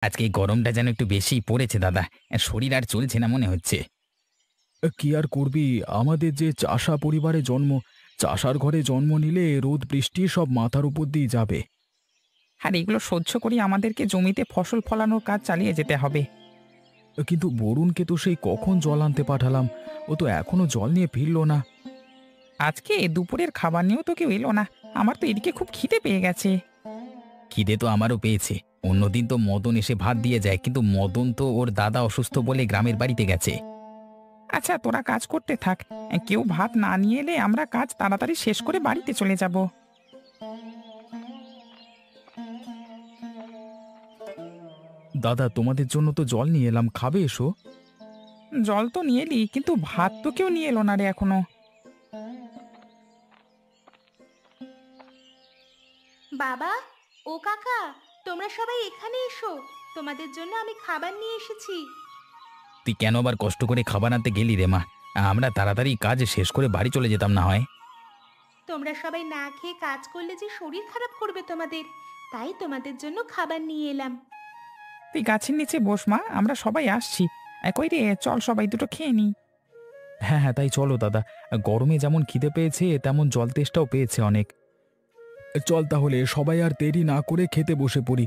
আজকে এই গরমটা যেন একটু বেশিই পড়েছে দাদা। শরীর আর চলছে না মনে হচ্ছে। কি আর করবি? আমাদের যে চাষা পরিবারে জন্ম, চাষার ঘরে জন্ম নিলে রোদ বৃষ্টি সব মাথার উপর দিয়ে যাবে। আর এগুলো সহ্য করি আমাদেরকে জমিতে ফসল ফলানোর কাজ চালিয়ে যেতে হবে। কিন্তু বরুণকে তো সেই কখন জল আনতে পাঠালাম, ও তো এখনো জল নিয়ে ফিরলো না। আজকে দুপুরের খাবার নিয়েও তো কেউ এলো না। আমার তো এদিকে খুব খিদে পেয়ে গেছে। খিদে তো আমারও পেয়েছে। অন্যদিন তো মদন এসে ভাত দিয়ে যায়, কিন্তু মদন তো ওর দাদা অসুস্থ বলে গ্রামের বাড়িতে গেছে। আচ্ছা, তোরা কাজ করতে থাক। কেউ ভাত না নিয়ে এলে আমরা কাজ তাড়াতাড়ি শেষ করে বাড়িতে চলে যাব। দাদা, তোমাদের জন্য তো জল নিয়ে এলাম, খাবে এসো। জল তো নিয়ে এলি, কিন্তু ভাত তো কেউ নিয়ে এলো না রে এখনো। বাবা, ও কাকা, তোমরা সবাই এখানে এসো। তোমাদের জন্য আমি খাবার নিয়ে এসেছি। তুই কেন আবার কষ্ট করে খাবার আনতে গেলি রে মা? আমরা তাড়াতাড়ি কাজ শেষ করে বাড়ি চলে যেতাম না হয়। তোমরা সবাই না খেয়ে কাজ করলে যে শরীর খারাপ করবে তোমাদের, তাই তোমাদের জন্য খাবার নিয়ে এলাম। তুই গাছের নিচে বস মা, আমরা সবাই আসছি। কই রে, চল সবাই দুটো খেয়ে নি। হ্যাঁ হ্যাঁ, তাই চলো দাদা। গরমে যেমন খিদে পেয়েছে তেমন জল তেষ্টাও পেয়েছে অনেক। চল তাহলে সবাই আর দেরি না করে খেতে বসে পড়ি।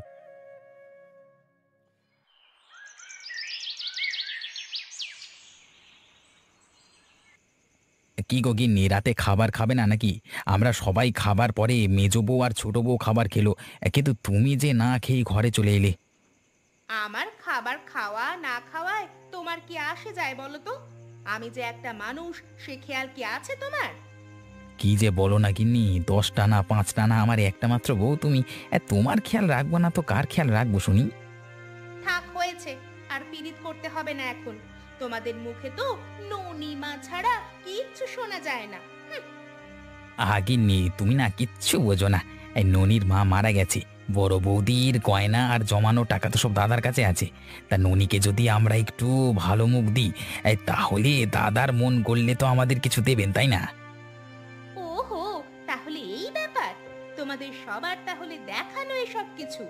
কি গো গিন্নি, রাতে খাবার খাবে না নাকি? আমরা সবাই খাবার পরে মেজো বউ আর ছোট বউ খাবার খেলো, কিন্তু তুমি যে না খেয়ে ঘরে চলে এলে। আমার খাবার খাওয়া না খাওয়ায় তোমার কি আসে যায় বলো তো? আমি যে একটা মানুষ, সে খেয়াল কি আছে তোমার? কি যে বলো না গিন্নি, 10টা না 5টা না, আমার একটা মাত্র বউ তুমি। তোমার খেয়াল রাখবো না তো কার খেয়াল রাখবো শুনি? থাক, হয়েছে। আর পীড়িত করতে হবে না এখন। তোমাদের মুখে তো ননি মা ছাড়া কিচ্ছু শোনা যায় না। আহা গিন্নি, তুমি না কিচ্ছু বোঝো না। এই ননির মা মারা গেছে। বড় বৌদির গয়না আর জমানো টাকা তো সব দাদার কাছে আছে। তা ননিকে যদি আমরা একটু ভালো মুখ দিই, তাহলে দাদার মন গড়লে তো আমাদের কিছু দেবেন, তাই না? ওহো, তাহলে এই ব্যাপার। তোমাদের সবার তাহলে দেখানো এসব কিছু।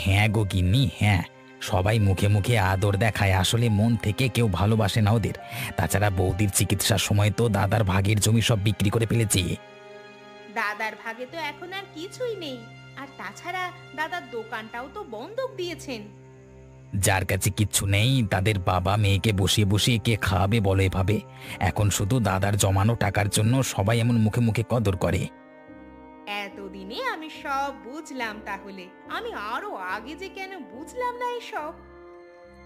হ্যাঁ গো গিন্নি, হ্যাঁ। সবাই মুখে মুখে আদর দেখায়, আসলে মন থেকে কেউ ভালোবাসে না ওদের। তাছাড়া বৌদির চিকিৎসার সময় তো দাদার ভাগের জমি সব বিক্রি করে ফেলেছে। দাদার ভাগে তো এখন আর কিছুই নেই। আর তাছাড়া দাদার দোকানটাও তো বন্ধক দিয়েছেন। যার কাছে কিচ্ছু নেই তাদের বাবা মেয়েকে বসিয়ে বসিয়ে কে খাওয়াবে বলো এভাবে? এখন শুধু দাদার জমানো টাকার জন্য সবাই এমন মুখে মুখে কদর করে। এতদিনে আমি সব বুঝলাম। তাহলে আমি আরো আগে যে কেন বুঝলাম না এসব?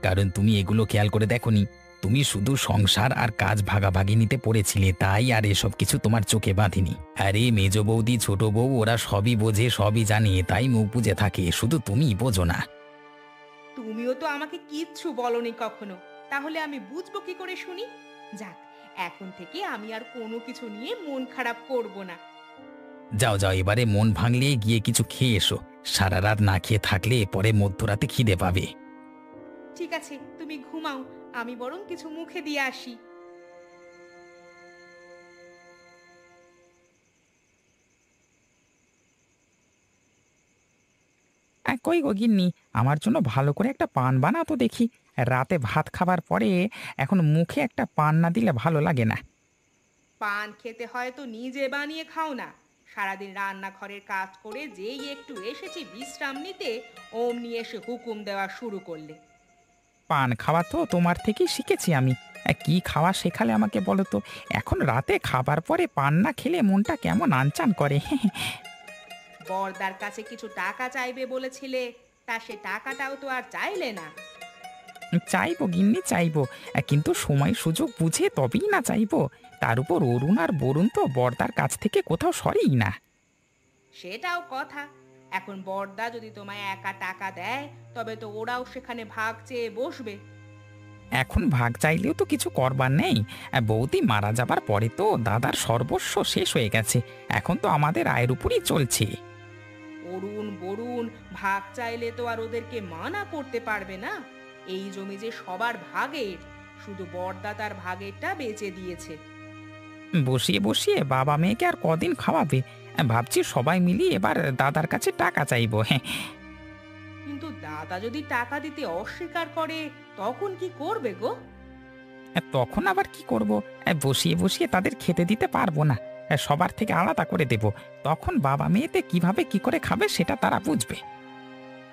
কারণ তুমি এগুলো খেয়াল করে দেখোনি। তুমি শুধু সংসার আর কাজ ভাগাভাগি নিতে পড়েছিলে, তাই আর এসব কিছু তোমার চোখে বাঁধেনি। আরে মেজ বৌদি ছোট বউ ওরা সবই বোঝে, সবই জানে, তাই মুখ বুজে থাকে, শুধু তুমিই বোঝো না। তুমিও তো আমাকে কিচ্ছু বলনি কখনো। তাহলে আমি বুঝবো কি করে শুনি? যাক, এখন থেকে আমি আর কোনো কিছু নিয়ে মন খারাপ করব না। যাও যাও, এবারে মন ভাঙলে গিয়ে কিছু খেয়ে এসো। সারা রাত না খেয়ে থাকলে পরে মধ্যরাতে খিদে পাবে। ঠিক আছে, তুমি ঘুমাও। আমি বরং কিছু মুখে দিয়ে আসি। কই গো গিন্নি, আমার জন্য ভালো করে একটা পান বানাও তো দেখি। রাতে ভাত খাবার পরে এখন মুখে একটা পান না দিলে ভালো লাগে না। পান খেতে হয় তো নিজে বানিয়ে খাও না। সারাদিন রান্নাঘরের কাজ করে যেই একটু এসেছি বিশ্রাম নিতে, অমনি এসে হুকুম দেওয়া শুরু করলে। পান খাওয়া তো তোমার থেকেই শিখেছি আমি। কি খাওয়া শেখালে আমাকে বলো তো? এখন রাতে খাবার পরে পান না খেলে মনটা কেমন আনচান করে। বরদার কাছে কিছু টাকা চাইবে বলেছিলে, তা সে টাকাটাও তো আর চাইলে না। চাইবো গিন্নি চাইবো, কিন্তু সময় সুযোগ বুঝে তবেই না চাইবো। তার উপর অরুণ আর বরুণ তো বর্দার কাছ থেকে কোথাও সরেই না। সেটাও কথা। এখন বরদা যদি তোমায় একা টাকা দেয়, তবে তো ওরাও সেখানে ভাগ চেয়ে বসবে। এখন ভাগ চাইলেও তো কিছু করবার নেই। বৌদি মারা যাবার পরে তো দাদার সর্বস্ব শেষ হয়ে গেছে। এখন তো আমাদের আয়ের উপরই চলছে। অরুণ বরুণ ভাগ চাইলে তো আর ওদেরকে মানা করতে পারবে না। এই জমি যে সবার ভাগের, শুধু বরদা তার ভাগেরটা বেচে দিয়েছে। বসিয়ে বসিয়ে বাবা মেয়েকে আর কদিন খাওয়াবে? ভাবছি সবাই মিলিয়ে এবার দাদার কাছে টাকা চাইবো। হ্যাঁ, কিন্তু দাদা যদি টাকা দিতে অস্বীকার করে তখন কি করবে গো? তখন আবার কি করব? বসিয়ে বসিয়ে তাদের খেতে দিতে পারবো না। সবার থেকে আলাদা করে দেব। তখন বাবা মেয়েতে কিভাবে কি করে খাবে সেটা তারা বুঝবে।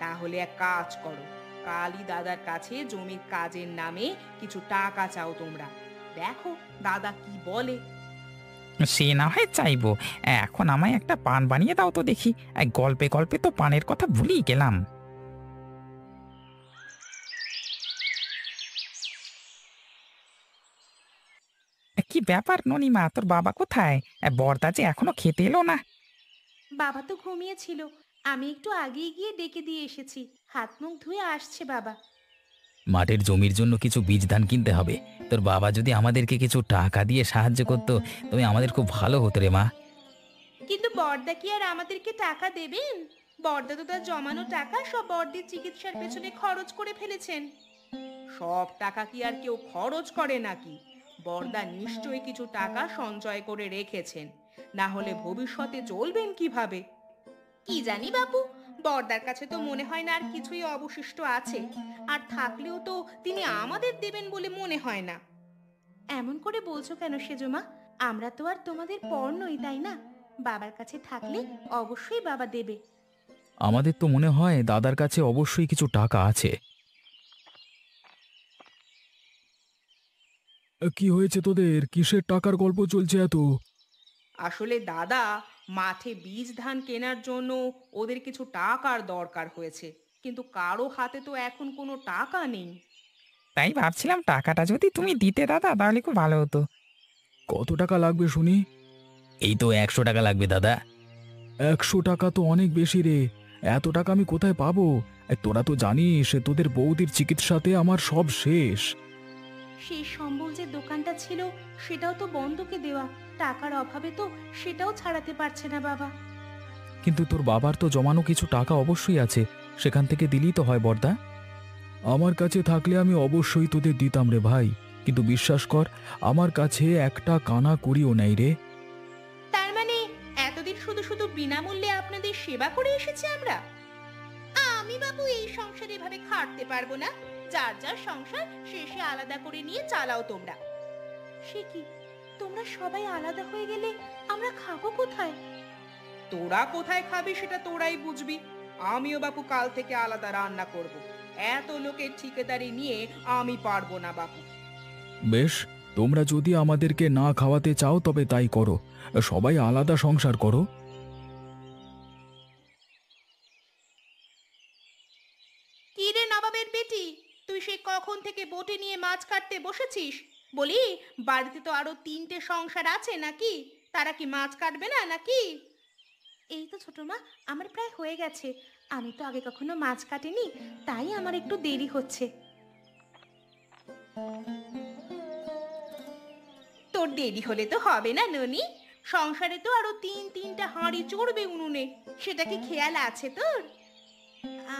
তাহলে এক কাজ করো, কালই দাদার কাছে জমির কাজের নামে কিছু টাকা চাও তোমরা। দেখো দাদা কি বলে। সে না হয় চাইবো। এখন আমায় একটা পান বানিয়ে দাও তো দেখি। গল্পে গল্পে তো পানের কথা ভুলেই গেলাম। কি ব্যাপার ননিমা, তোর বাবা কোথায়? বর্দা যে এখনো খেতে এলো না। বাবা তো ঘুমিয়েছিল, আমি একটু আগেই গিয়ে ডেকে দিয়ে এসেছি। হাত মুখ ধুয়ে আসছে বাবা। মাঠের জমির জন্য কিছু বীজ ধান কিনতে হবে। তোর বাবা যদি আমাদেরকে কিছু টাকা দিয়ে সাহায্য করতো তবে আমাদের খুব ভালো হতো রে মা। কিন্তু বড়দা কি আর আমাদেরকে টাকা দেবেন? বড়দা তো তার জমানো টাকা সব বড়দির চিকিৎসার পেছনে খরচ করে ফেলেছেন। সব টাকা কি আর কেউ খরচ করে নাকি? বড়দা নিশ্চয়ই কিছু টাকা সঞ্চয় করে রেখেছেন, না হলে ভবিষ্যতে চলবেন কিভাবে? কি জানি বাপু, বড়দার কাছে তো মনে হয় না আর কিছুই অবশিষ্ট আছে। আর থাকলেও তো তিনি আমাদের দেবেন বলে মনে হয় না। এমন করে বলছো কেন সেজমা? আমরা তো আর তোমাদের পর নই, তাই না? বাবার কাছে থাকলে অবশ্যই বাবা দেবে। আমাদের তো মনে হয় দাদার কাছে অবশ্যই কিছু টাকা আছে। কি হয়েছে তোদের? কিসের টাকার গল্প চলছে এত? আসলে দাদা, মাঠে বীজ ধান কেনার জন্য ওদের কিছু টাকার দরকার হয়েছে, কিন্তু কারো হাতে তো এখন কোনো টাকা নেই। তাই ভাবছিলাম টাকাটা যদি তুমি দিতে দাদা তাহলে খুব ভালো হতো। কত টাকা লাগবে শুনি? এই তো 100 টাকা লাগবে দাদা। 100 টাকা তো অনেক বেশি রে। এত টাকা আমি কোথায় পাবো? তোরা তো জানিস তোদের বৌদির চিকিৎসাতে আমার সব শেষ। সেই সম্বল যে দোকানটা ছিল সেটাও তো বন্ধকে দেওয়া। টাকার অভাবে তো সেটাও ছাড়াতে পারছে না বাবা। কিন্তু তোর বাবার তো জমানো কিছু টাকা অবশ্যই আছে, সেখান থেকে দিলেই তো হয় বর্দা। আমার কাছে থাকলে আমি অবশ্যই তোদের দিতাম রে ভাই, কিন্তু বিশ্বাস কর আমার কাছে একটা কানা করিও নাই রে। তার মানে এতদিন শুধু শুধু বিনামূল্যে আপনাদের সেবা করে এসেছি আমরা? আমি বাবু এই সংসারে এভাবে খাটতে পারবো না। যার যার সংসার শেষে আলাদা করে নিয়ে চালাও তোমরা। সে কি, তোমরা সবাই আলাদা হয়ে গেলে আমরা খাবো কোথায়? তোরা কোথায় খাবি সেটা তোরাই বুঝবি। আমিও বাপু কাল থেকে আলাদা রান্না করব। এত লোকের ঠিকাদারি নিয়ে আমি পারবো না বাপু। বেশ, তোমরা যদি আমাদেরকে না খাওয়াতে চাও তবে তাই করো, সবাই আলাদা সংসার করো। কি রে নবাবের বেটি, তুই সেই কখন থেকে বটি নিয়ে মাছ কাটতে বসেছিস? বলি, বাড়িতে তো আরো 3টে সংসার আছে নাকি? তারা কি মাছ কাটবে না নাকি? এই তো ছোট মা, আমার প্রায় হয়ে গেছে। আমি তো আগে কখনো মাছ কাটিনি, তাই আমার একটু দেরি হচ্ছে। তোর দেরি হলে তো হবে না ননি। সংসারে তো আরো 3টা হাঁড়ি চড়বে উনুনে, সেটা কি খেয়াল আছে তোর?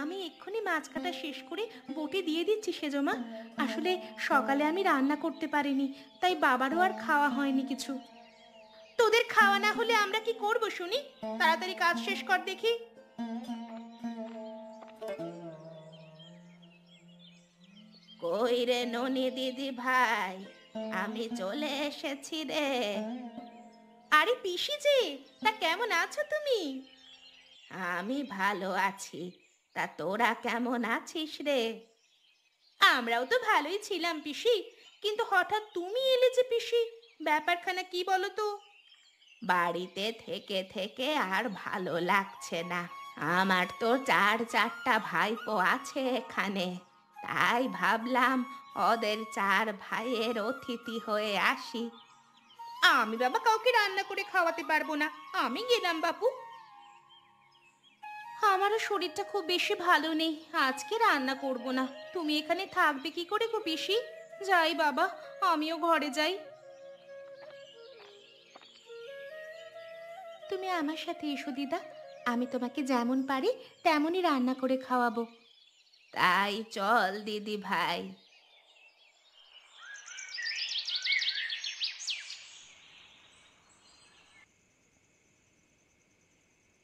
আমি এক্ষুনি মাছ কাটা শেষ করে বটি দিয়ে দিচ্ছি সেজমা। আসলে সকালে আমি রান্না করতে পারিনি, তাই বাবারও আর খাওয়া হয়নি কিছু। তোদের খাওয়া না হলে আমরা কি করব শুনি? তাড়াতাড়ি কাজ শেষ কর দেখি। কই রে ননি দিদি ভাই, আমি চলে এসেছি রে। আরে পিসি যে, তা কেমন আছো তুমি? আমি ভালো আছি, তা তোরা কেমন আছিস রে? আমরাও তো ভালোই ছিলাম পিসি, কিন্তু হঠাৎ তুমি এলে যে পিসি, ব্যাপারখানা কি বলো তো? বাড়িতে থেকে থেকে আর ভালো লাগছে না। আমার তো 4টা ভাইপো আছে এখানে, তাই ভাবলাম ওদের 4 ভাইয়ের অতিথি হয়ে আসি। আমি বাবা কাউকে রান্না করে খাওয়াতে পারবো না, আমি গেলাম বাপু। আমারও শরীরটা খুব বেশি ভালো নেই, আজকে রান্না করব না। তুমি এখানে থাকবে কি করে গো পিসি? যাই বাবা, আমিও ঘরে যাই। তুমি আমার সাথে এসো দিদা, আমি তোমাকে যেমন পারি তেমনই রান্না করে খাওয়াবো। তাই চল দিদি ভাই।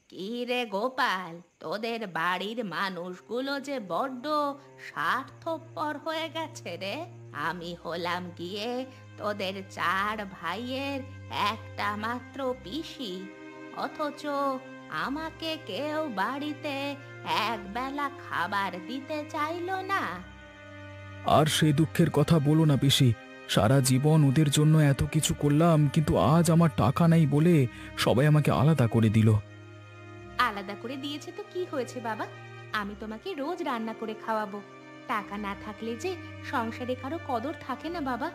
কি কি রে গোপাল, তোদের বাড়ির মানুষগুলো যে বড্ড স্বার্থপর হয়ে গেছে রে। আমি হলাম গিয়ে তোদের চার ভাইয়ের একটা মাত্র পিসি, অথচ আমাকে কেউ বাড়িতে একবেলা খাবার দিতে চাইলো না। আর সেই দুঃখের কথা বলো না পিসি। সারা জীবন ওদের জন্য এত কিছু করলাম, কিন্তু আজ আমার টাকা নেই বলে সবাই আমাকে আলাদা করে দিল। আলাদা করে দিয়েছে তো কি হয়েছে বাবা, আমি তোমাকে রোজ রান্না করে খাওয়াবো। টাকা না থাকলে যে সংসারে কারো কদর থাকে না বাবা।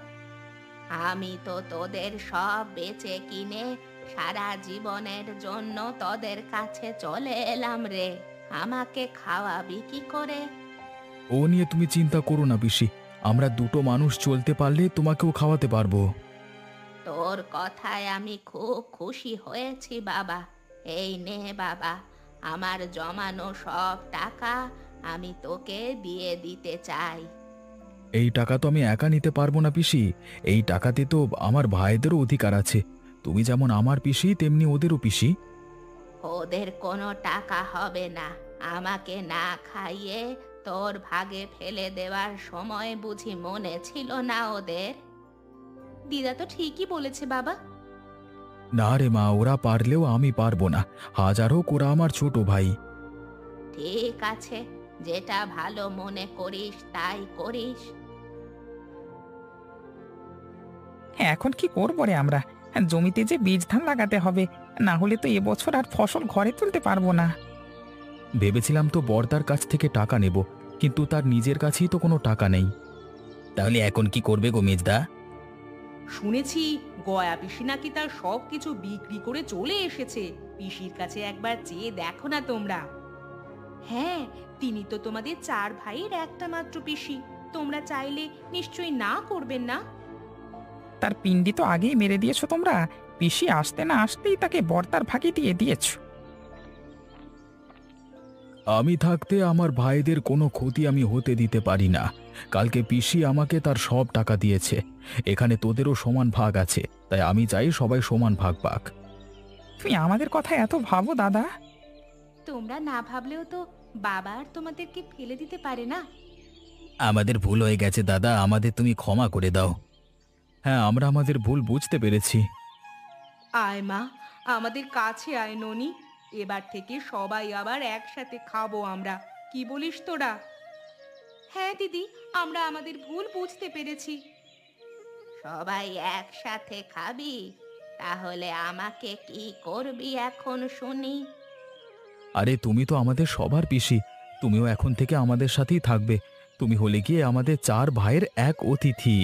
আমি তো তোদের সব বেচে কিনে সারা জীবনের জন্য তোদের কাছে চলে এলাম রে, আমাকে খাওয়াবি কি করে? ও নিয়ে তুমি চিন্তা করো না পিসি, আমরা দুটো মানুষ চলতে পারলে তোমাকেও খাওয়াতে পারবো। তোর কথায় আমি খুব খুশি হয়েছি বাবা। এই নে বাবা, আমার জমানো সব টাকা আমি তোকে দিয়ে দিতে চাই। এই টাকা তো আমি একা নিতে পারবো না পিসি, এই টাকাতে তো আমার ভাইদেরও অধিকার আছে। তুমি যেমন আমার পিসি তেমনি ওদেরও পিসি। ওদের কোনো টাকা হবে না, আমাকে না খাইয়ে তোর ভাগে ফেলে দেওয়ার সময় বুঝি মনে ছিল না ওদের? দিদা তো ঠিকই বলেছে বাবা। না রে মা, ওরা পারলেও আমি পারবো না, হাজার হোক ওরা আমার ছোট ভাই। ঠিক আছে, যেটা ভালো মনে করিস তাই করিস। এখন কি করবো রে আমরা? জমিতে যে বীজ ধান লাগাতে হবে, না হলে তো এবছর আর ফসল ঘরে তুলতে পারবো না। ভেবেছিলাম তো বর্দার কাছ থেকে টাকা নেব, কিন্তু তার নিজের কাছেই তো কোনো টাকা নেই। তাহলে এখন কি করবে গো মেজদা? শুনেছি গয়া পিসি নাকি তার সব কিছু বিক্রি করে চলে এসেছে। পিসির কাছে একবার চেয়ে দেখো না তোমরা। হ্যাঁ, তিনি তো তোমাদের চার ভাইয়ের একটা মাত্র পিসি, তোমরা চাইলে নিশ্চয়ই না করবেন না? তার পিণ্ডি তো আগেই মেরে দিয়েছো তোমরা, পিসি আসতে না আসতেই তাকে বর্তার ভাগে দিয়ে দিয়েছো। আমি থাকতে আমার ভাইদের কোনো ক্ষতি আমি হতে দিতে পারি না। কালকে পিসি আমাকে তার সব টাকা দিয়েছে, এখানে তোদেরও সমান ভাগ আছে, তাই আমি চাই সবাই সমান ভাগ পাক। তুমি আমাদের কথা এত ভাবো দাদা। তোমরা না ভাবলেও তো বাবা আর তোমাদেরকে ফেলে দিতে পারে না। আমাদের ভুল হয়ে গেছে দাদা, আমাদের তুমি ক্ষমা করে দাও। হ্যাঁ, আমরা আমাদের ভুল বুঝতে পেরেছি। আয় মা, আমাদের কাছে আয় ননি। এবার থেকে সবাই আবার একসাথে খাবো আমরা, কি বলিস তোরা? হ্যাঁ দিদি, আমরা আমাদের ভুল বুঝতে পেরেছি। সবাই একসাথে খাবি? তাহলে আমাকে কি করবি এখন শুনি? আরে তুমি তো আমাদের সবার পিসি, তুমিও এখন থেকে আমাদের সাথেই থাকবে। তুমি হলে গিয়ে আমাদের চার ভাইয়ের এক অতিথি।